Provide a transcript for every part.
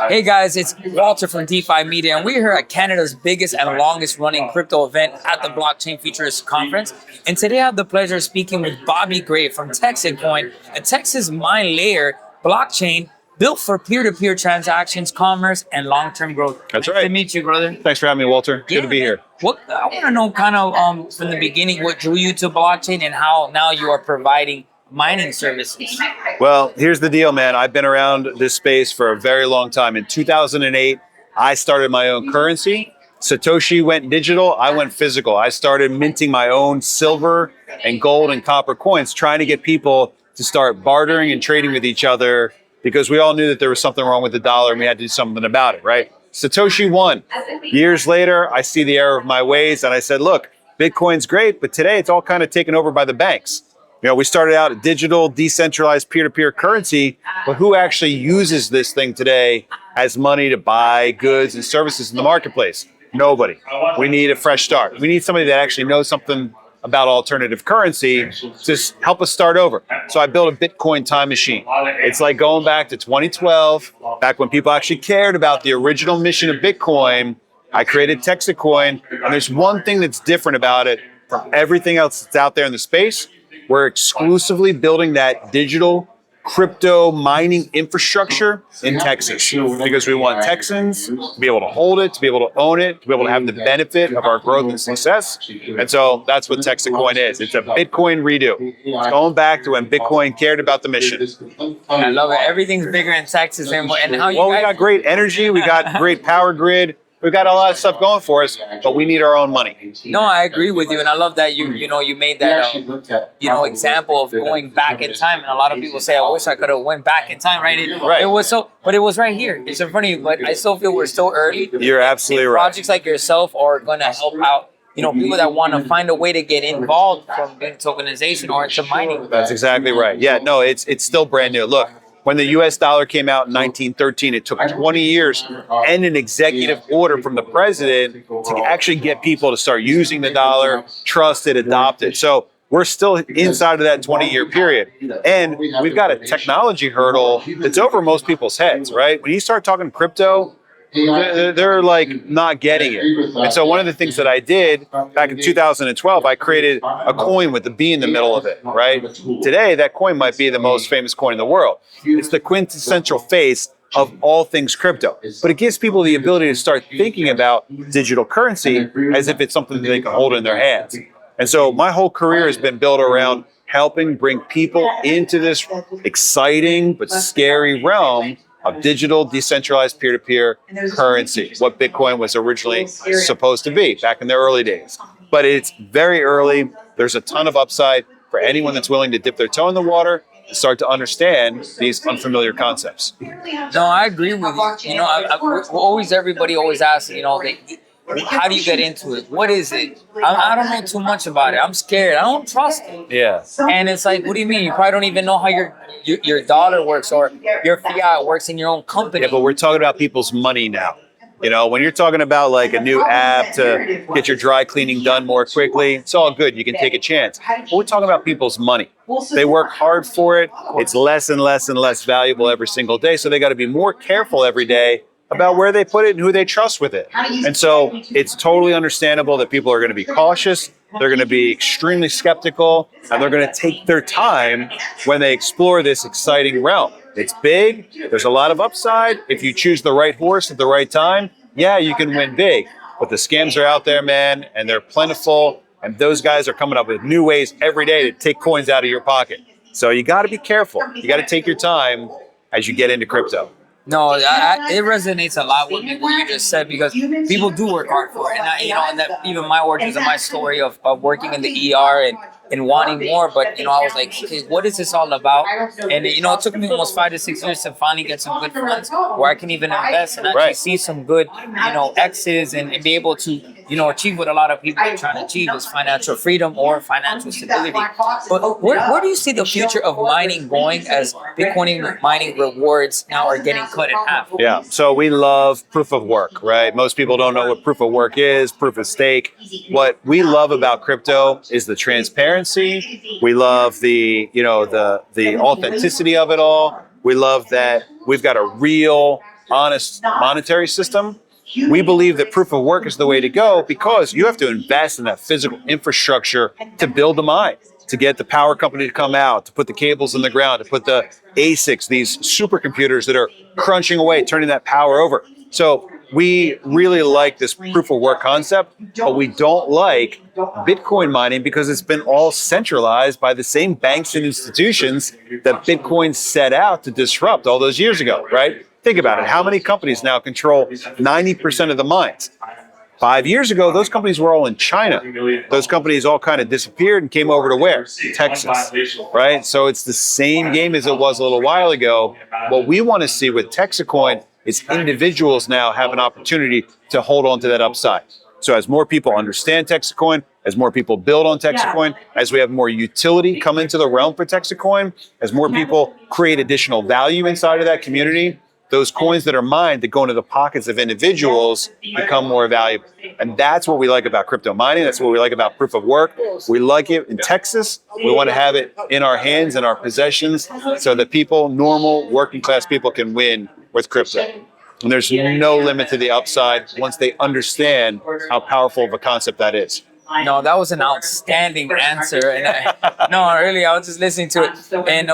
Hey guys, it's Walter from DeFi Media, and we're here at Canada's biggest and longest running crypto event at the Blockchain Futures Conference. And today I have the pleasure of speaking with Bobby Gray from Texitcoin, a Texas mine layer blockchain built for peer-to-peer transactions, commerce, and long-term growth. That's nice right. to meet you, brother. Thanks for having me, Walter. Good to be here. What I want to know kind of from the beginning what drew you to blockchain and how now you are providing mining services. Well, here's the deal, man. I've been around this space for a very long time. In 2008, I started my own currency. Satoshi went digital, I went physical. I started minting my own silver and gold and copper coins, trying to get people to start bartering and trading with each other because we all knew that there was something wrong with the dollar and we had to do something about it, right? Satoshi won. Years later, I see the error of my ways and I said, look, Bitcoin's great, but today it's all kind of taken over by the banks. You know, we started out a digital, decentralized peer-to-peer currency, but who actually uses this thing today as money to buy goods and services in the marketplace? Nobody. We need a fresh start. We need somebody that actually knows something about alternative currency to help us start over. So I built a Bitcoin time machine. It's like going back to 2012, back when people actually cared about the original mission of Bitcoin. I created Texitcoin, and there's one thing that's different about it from everything else that's out there in the space. We're exclusively building that digital crypto mining infrastructure in Texas because we want Texans to be able to hold it, to be able to own it, to be able to have the benefit of our growth and success. And so that's what Texitcoin is. It's a Bitcoin redo. It's going back to when Bitcoin cared about the mission. I love it. Everything's bigger in Texas. And how you we got great energy. We got great power grid. We've got a lot of stuff going for us, but we need our own money. No, I agree with you, and I love that you made that example of going back in time. And a lot of people say, "I wish I could have went back in time." Right? It was so, but it was right here. It's so funny, but I still feel we're still early. You're absolutely right. Projects like yourself are going to help out. People that want to find a way to get involved from tokenization or into mining. That's exactly right. Yeah, no, it's still brand new. Look. When the US dollar came out in 1913, it took 20 years and an executive order from the president to actually get people to start using the dollar, trust it, adopt it. So we're still inside of that 20-year period. And we've got a technology hurdle that's over most people's heads, right? When you start talking crypto, they're like not getting it. And so one of the things that I did back in 2012, I created a coin with the B in the middle of it, right? Today, that coin might be the most famous coin in the world. It's the quintessential face of all things crypto. But it gives people the ability to start thinking about digital currency as if it's something that they can hold in their hands. And so my whole career has been built around helping bring people into this exciting but scary realm of digital, decentralized peer-to-peer currency, what Bitcoin was originally supposed to be back in the early days. But it's very early. There's a ton of upside for anyone that's willing to dip their toe in the water and start to understand these unfamiliar concepts. No, I agree with you. Everybody always asks, how do you get into it? What is it? I don't know too much about it. I'm scared. I don't trust it. Yeah. And it's like, what do you mean? You probably don't even know how your dollar works or your fiat works in your own company. Yeah, but we're talking about people's money now. When you're talking about like a new app to get your dry cleaning done more quickly, it's all good. You can take a chance. But we're talking about people's money. They work hard for it. It's less and less and less valuable every single day. So they got to be more careful every day about where they put it and who they trust with it. And so it's totally understandable that people are going to be cautious. They're going to be extremely skeptical, and they're going to take their time when they explore this exciting realm. It's big. There's a lot of upside. If you choose the right horse at the right time, yeah, you can win big. But the scams are out there, man, and they're plentiful. And those guys are coming up with new ways every day to take coins out of your pocket. So you got to be careful. You got to take your time as you get into crypto. No, it resonates a lot with me what you just said because people do work hard for it, and that even my origins and my story of working in the ER and wanting more, but I was like, okay, what is this all about? And it took me almost 5 to 6 years to finally get some good funds where I can even invest and actually see some good, X's and be able to, achieve what a lot of people are trying to achieve is financial freedom or financial stability. But where do you see the future of mining going as Bitcoin mining rewards now are getting cut in half? Yeah, so we love proof of work, right? Most people don't know what proof of work is, proof of stake. What we love about crypto is the transparency. We love the authenticity of it all. We love that we've got a real, honest monetary system. We believe that proof of work is the way to go because you have to invest in that physical infrastructure to build the mine, to get the power company to come out, to put the cables in the ground, to put the ASICs, these supercomputers that are crunching away, turning that power over. So we really like this proof of work concept, but we don't like Bitcoin mining because it's been all centralized by the same banks and institutions that Bitcoin set out to disrupt all those years ago, right? Think about it. How many companies now control 90% of the mines? 5 years ago, those companies were all in China. Those companies all kind of disappeared and came over to where? Texas, right? So it's the same game as it was a little while ago. What we want to see with Texitcoin is individuals now have an opportunity to hold on to that upside. So as more people understand Texitcoin, as more people build on Texitcoin, as we have more utility come into the realm for Texitcoin, as more people create additional value inside of that community, those coins that are mined that go into the pockets of individuals become more valuable. And that's what we like about crypto mining. That's what we like about proof of work. We like it in Texas. We want to have it in our hands, in our possessions, so that people, normal working class people, can win with crypto. And there's no limit to the upside once they understand how powerful of a concept that is. No, that was an outstanding answer. And I was just listening to it. And,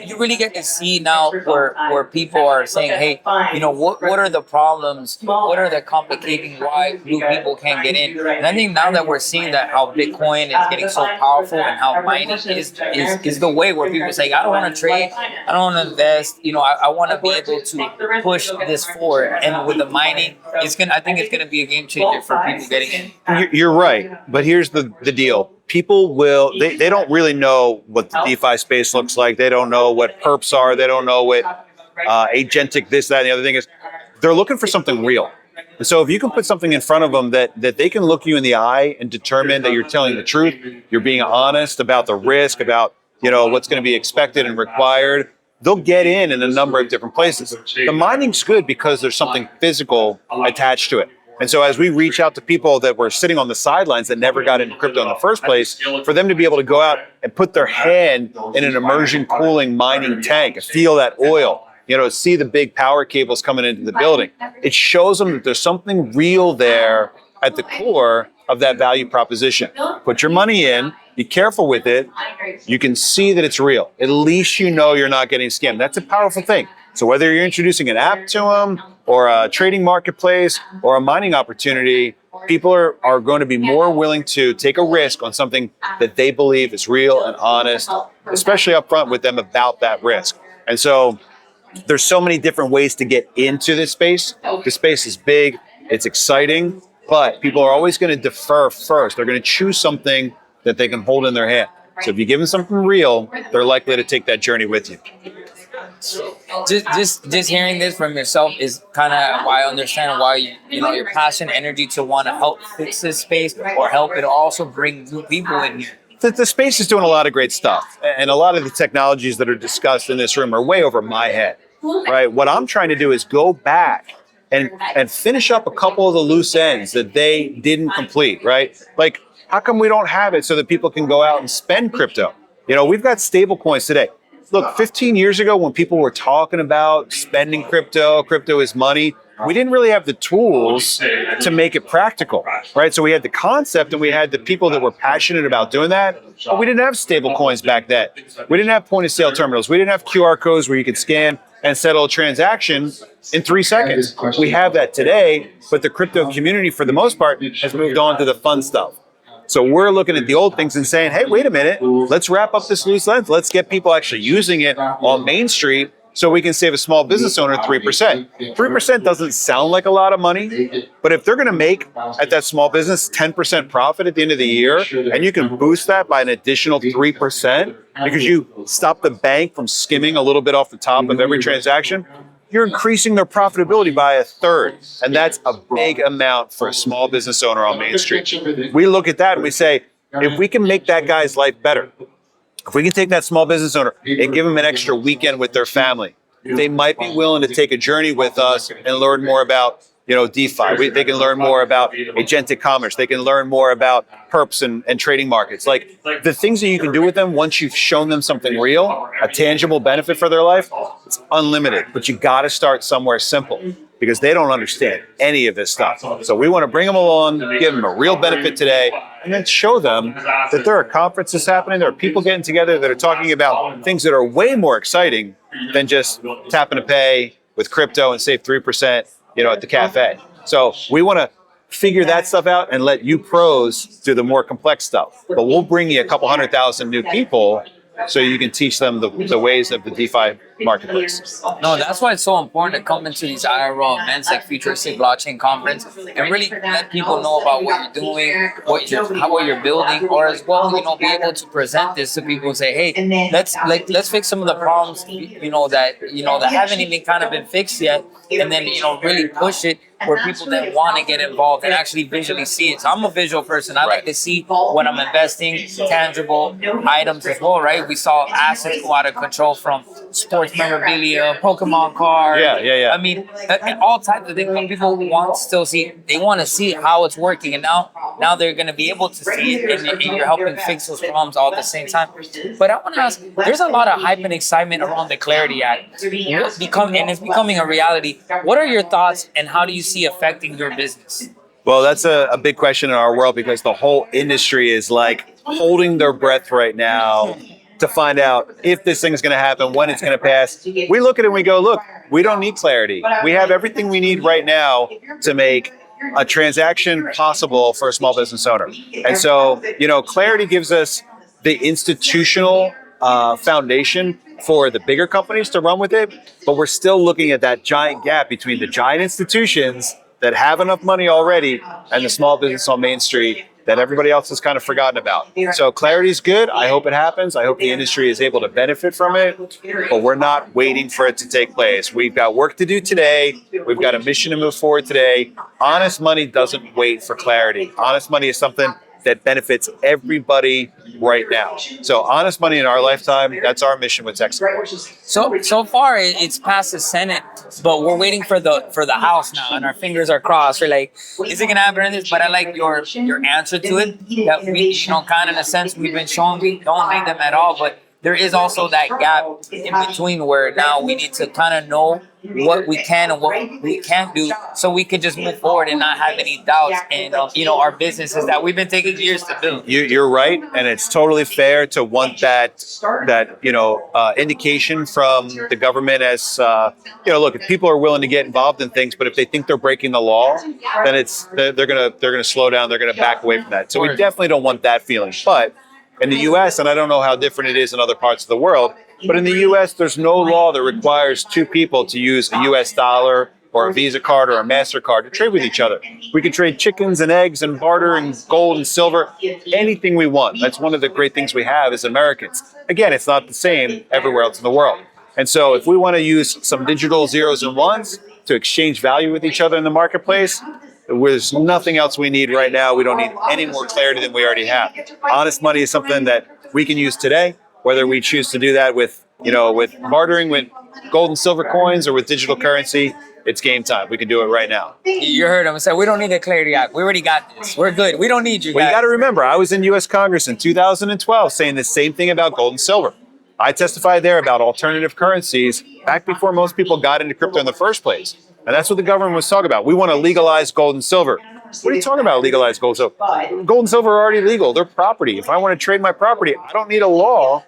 you really get to see now where people are saying, hey, what are the problems? What are the complicating why new people can't get in? And I think now that we're seeing that how Bitcoin is getting so powerful and how mining is the way where people say, I don't want to trade, I don't want to invest, I want to be able to push this forward. And with the mining, I think it's going to be a game changer for people getting in. You're right. But here's the deal. People they don't really know what the DeFi space looks like. They don't know what perps are. They don't know what agentic this, that, and the other thing is. They're looking for something real. And so if you can put something in front of them that they can look you in the eye and determine that you're telling the truth, you're being honest about the risk, about what's going to be expected and required, they'll get in a number of different places. The mining's good because there's something physical attached to it. And so as we reach out to people that were sitting on the sidelines that never got into crypto in the first place, for them to be able to go out and put their hand in an immersion cooling mining tank and feel that oil, see the big power cables coming into the building, it shows them that there's something real there at the core of that value proposition. Put your money in, be careful with it. You can see that it's real. At least you're not getting scammed. That's a powerful thing. So whether you're introducing an app to them or a trading marketplace or a mining opportunity, people are going to be more willing to take a risk on something that they believe is real and honest, especially upfront with them about that risk. And so there's so many different ways to get into this space. The space is big, it's exciting, but people are always going to defer first. They're going to choose something that they can hold in their hand. So if you give them something real, they're likely to take that journey with you. Just hearing this from yourself is kind of why I understand why your passion, energy to want to help fix this space or help it also bring new people in here. The space is doing a lot of great stuff, and a lot of the technologies that are discussed in this room are way over my head. Right? What I'm trying to do is go back and finish up a couple of the loose ends that they didn't complete. Right? Like, how come we don't have it so that people can go out and spend crypto? We've got stable coins today. Look, 15 years ago when people were talking about spending crypto is money, we didn't really have the tools to make it practical, right? So we had the concept and we had the people that were passionate about doing that, but we didn't have stable coins back then. We didn't have point of sale terminals. We didn't have QR codes where you could scan and settle a transaction in 3 seconds. We have that today, but the crypto community for the most part has moved on to the fun stuff. So we're looking at the old things and saying, hey, wait a minute, let's wrap up this loose ends. Let's get people actually using it on Main Street so we can save a small business owner 3%. 3% doesn't sound like a lot of money, but if they're going to make at that small business 10% profit at the end of the year, and you can boost that by an additional 3% because you stop the bank from skimming a little bit off the top of every transaction, you're increasing their profitability by 1/3. And that's a big amount for a small business owner on Main Street. We look at that and we say, if we can make that guy's life better, if we can take that small business owner and give them an extra weekend with their family, they might be willing to take a journey with us and learn more about DeFi. They can learn more about agentic commerce. They can learn more about perps and trading markets. Like the things that you can do with them once you've shown them something real, a tangible benefit for their life, it's unlimited. But you got to start somewhere simple because they don't understand any of this stuff. So we want to bring them along, give them a real benefit today, and then show them that there are conferences happening, there are people getting together that are talking about things that are way more exciting than just tapping to pay with crypto and save 3%, at the cafe. So we want to figure that stuff out and let you pros do the more complex stuff. But we'll bring you a couple 100,000 new people so you can teach them the ways of the DeFi marketplace. No, that's why it's so important to come into these IRL events like Futuristic Blockchain Conference and really let people know about what you're doing, what you're building, or as well, be able to present this to people and say, hey, let's fix some of the problems, that haven't even kind of been fixed yet, and then really push it where people that want to get involved and actually visually see it. So I'm a visual person. I like to see when I'm investing tangible items as well, right? We saw assets go out of control from sports memorabilia, Pokemon cards. Yeah. I mean, all types of things. When people want to see how it's working, and now they're going to be able to see it, and you're helping fix those problems all at the same time. But I want to ask, there's a lot of hype and excitement around the Clarity Act. It's becoming a reality. What are your thoughts, and how do you see affecting your business? Well, that's a big question in our world because the whole industry is like holding their breath right now to find out if this thing is going to happen, when it's going to pass. We look at it and we go, look, we don't need clarity. We have everything we need right now to make a transaction possible for a small business owner. And so, clarity gives us the institutional foundation for the bigger companies to run with it, but we're still looking at that giant gap between the giant institutions that have enough money already and the small business on Main Street that everybody else has kind of forgotten about. So clarity is good. I hope it happens. I hope the industry is able to benefit from it, but we're not waiting for it to take place. We've got work to do today. We've got a mission to move forward today. Honest money doesn't wait for clarity. Honest money is something that benefits everybody right now. So honest money in our lifetime, that's our mission with Texitcoin. So far it's passed the Senate, but we're waiting for the House now, and our fingers are crossed. We're like, is it gonna happen in this? But I like your answer to it. That we, kind of in a sense, we've been shown we don't need them at all, but there is also that gap in between where now we need to kind of know what we can and what we can't do, so we can just move forward and not have any doubts in our businesses that we've been taking years to build. You're right, and it's totally fair to want that indication from the government as look, if people are willing to get involved in things, but if they think they're breaking the law, then they're gonna slow down, they're gonna back away from that. So we definitely don't want that feeling. But in the U.S., and I don't know how different it is in other parts of the world, but in the U.S., there's no law that requires two people to use a U.S. dollar or a Visa card or a MasterCard to trade with each other. We can trade chickens and eggs and barter and gold and silver, anything we want. That's one of the great things we have as Americans. Again, it's not the same everywhere else in the world. And so if we want to use some digital zeros and ones to exchange value with each other in the marketplace, there's nothing else we need right now. We don't need any more clarity than we already have. Honest money is something that we can use today, whether we choose to do that with bartering with gold and silver coins or with digital currency. It's game time. We can do it right now. You heard him say, we don't need a Clarity Act. We already got this. We're good. We don't need you guys. Well, you got to remember, I was in U.S. Congress in 2012 saying the same thing about gold and silver. I testified there about alternative currencies back before most people got into crypto in the first place. And that's what the government was talking about. We want to legalize gold and silver. What are you talking about, legalize gold and silver? Gold and silver are already legal. They're property. If I want to trade my property, I don't need a law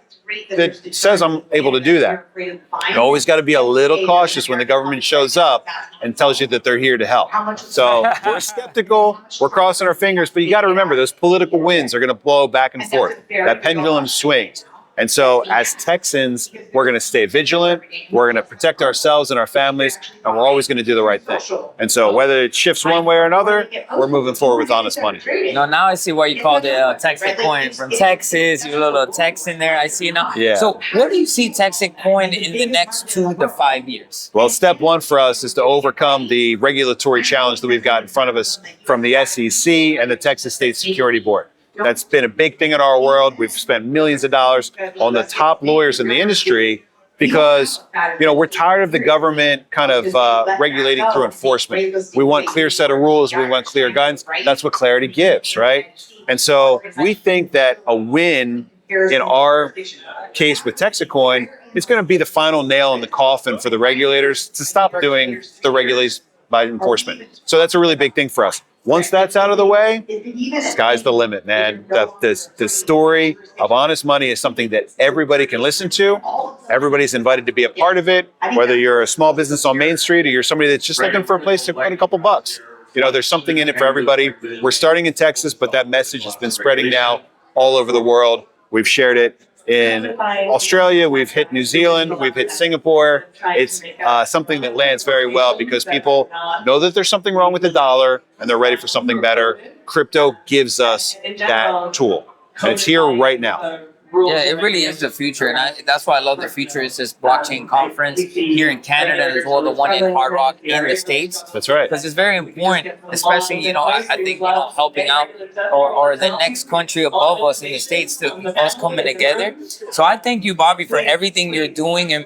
that says I'm able to do that. You always got to be a little cautious when the government shows up and tells you that they're here to help. So we're skeptical, we're crossing our fingers, but you got to remember those political winds are going to blow back and forth. That pendulum swings. And so as Texans, we're going to stay vigilant, we're going to protect ourselves and our families, and we're always going to do the right thing. And so whether it shifts one way or another, we're moving forward with honest money. Now I see why you called it Texitcoin from Texas. You're a little Texan there. I see now. Yeah. So where do you see Texitcoin in the next 2 to 5 years? Well, step one for us is to overcome the regulatory challenge that we've got in front of us from the SEC and the Texas State Security Board. That's been a big thing in our world. We've spent millions of dollars on the top lawyers in the industry because we're tired of the government kind of regulating through enforcement. We want clear set of rules. We want clear guidance. That's what clarity gives, right? And so we think that a win in our case with Texitcoin is going to be the final nail in the coffin for the regulators to stop doing the regulations by enforcement. So that's a really big thing for us. Once that's out of the way, sky's the limit, man. The story of honest money is something that everybody can listen to. Everybody's invited to be a part of it, whether you're a small business on Main Street or you're somebody that's just looking for a place to put a couple bucks. There's something in it for everybody. We're starting in Texas, but that message has been spreading now all over the world. We've shared it in Australia, we've hit New Zealand, we've hit Singapore. It's something that lands very well because people know that there's something wrong with the dollar and they're ready for something better. Crypto gives us that tool. And it's here right now. Yeah, it really is the future, and that's why I love the future. It's this blockchain conference here in Canada as well, the one in Hard Rock in the States. That's right. Because it's very important, especially I think helping out or the next country above us in the States to us coming together. So I thank you, Bobby, for everything you're doing and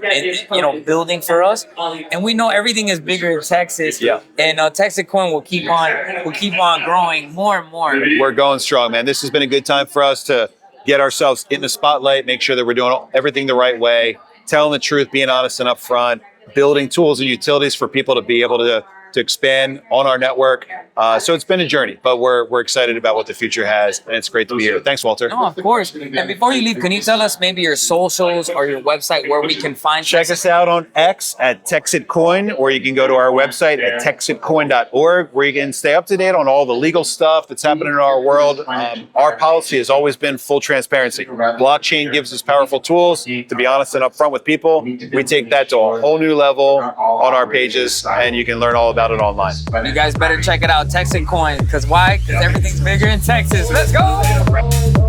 building for us. And we know everything is bigger in Texas. Yeah. And Texitcoin will keep on growing more and more. We're going strong, man. This has been a good time for us to get ourselves in the spotlight, make sure that we're doing everything the right way, telling the truth, being honest and upfront, building tools and utilities for people to be able to expand on our network. So it's been a journey, but we're excited about what the future has, and it's great to be here. Thanks, Walter. No, of course. And before you leave, can you tell us maybe your socials or your website where we can find Check us out on X at Texitcoin, or you can go to our website at texitcoin.org, where you can stay up to date on all the legal stuff that's happening in our world. Our policy has always been full transparency. Blockchain gives us powerful tools to be honest and upfront with people. We take that to a whole new level on our pages, and you can learn all about it online. You guys better check it out, Texitcoin. Because why? Because everything's bigger in Texas. Let's go!